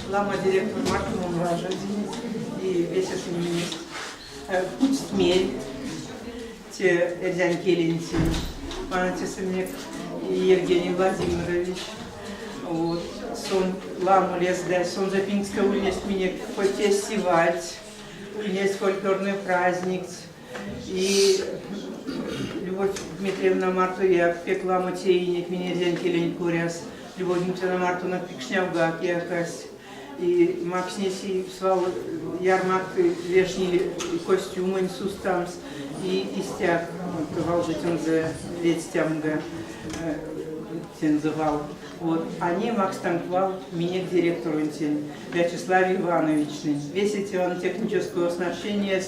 Lama директор Мартин Важа, и весь есть. Пусть смель, те Эрзян Келенти, Манатисамник и Евгений Владимирович. Вот. Сон Ламу лес, да, сон Запинская улист меня фестивать, есть фольклорный праздник. И Любовь Дмитриевна Мартуя пекла матейник, меня Эрзян Келень куряс. Любовь Дмитриевна Мартуна пикшнявгак якась. И Макснеси свал ярмак вешний костюмы сустамс и истяк волжитин за ветстямга тензывал. Вот. Они Макс танквал меня к директору Вячеславе Ивановичне. Весь эти он техническое оснащение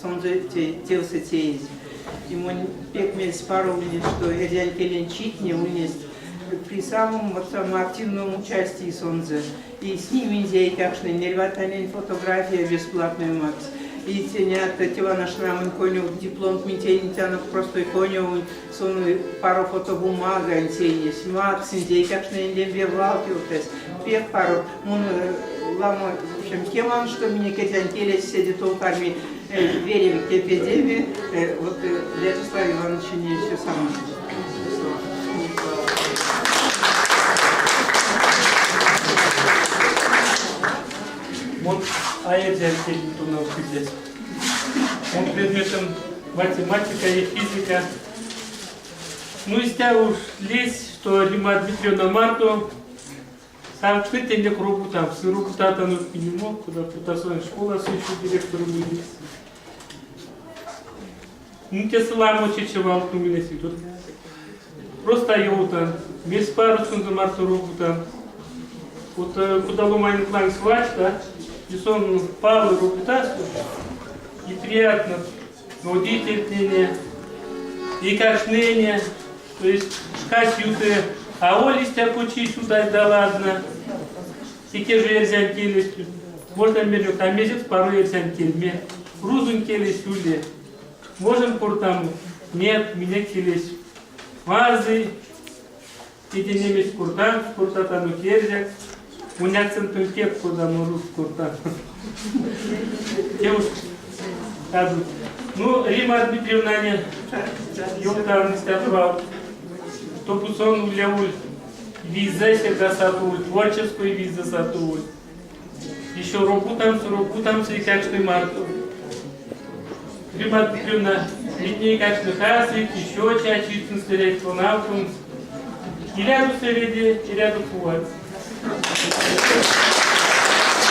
сонзе телся тесть. Ему пек мельс пару что Эрзян Келень читне унесть при самом активном участии сонзе. И с ними здесь, конечно, нерватанин фотография бесплатная, Макс. И тенят Тивана Шрамын коню диплом митейн тянут простой коню, сон пару фотобумага антенис. Макс здесь, конечно, не бевалкивались. Пек пару, он лама, в общем, тем, что мне катянтелись сидит толками верим к эпидемии, вот Вячеслав Иванович не все самое. Вот Эрзян Келень Туновский здесь. Он предметом математика и физика. Ну и уж лезть, что Рима Дмитриевна Марту сам швидко там, с работата не мог, куда путасовая школа, все еще директору будет. Ну те саламу чечевал, кто меня сидит. Просто его там, без пару сун за Марту работа. Вот куда ломаем план свач, да? И сон Павла репутацию, и приятно, водительное, и кашнение, то есть шкасюты, а олистя кучи сюда, да ладно. И те же Эрзян Келень, можно между там месяц пару Эрзян Келень, Рузун Келень сюле, можем пор там, нет, меня Келень, Марзы, и те немец куртан, куртатану Керзяк. У меня акцентный текст, куда мы русскую там. Девушка, ну, Рима Дмитриевна не, ёптан стяжвал, то пусон улявуль, виза всегда сатуль, творческую виза сатуль. Еще рокутам, и как что и Марту. Рима Дмитриевна, летний как что хасик, еще чаще, стереть по навкам, и ряду среди, и ряду фуать.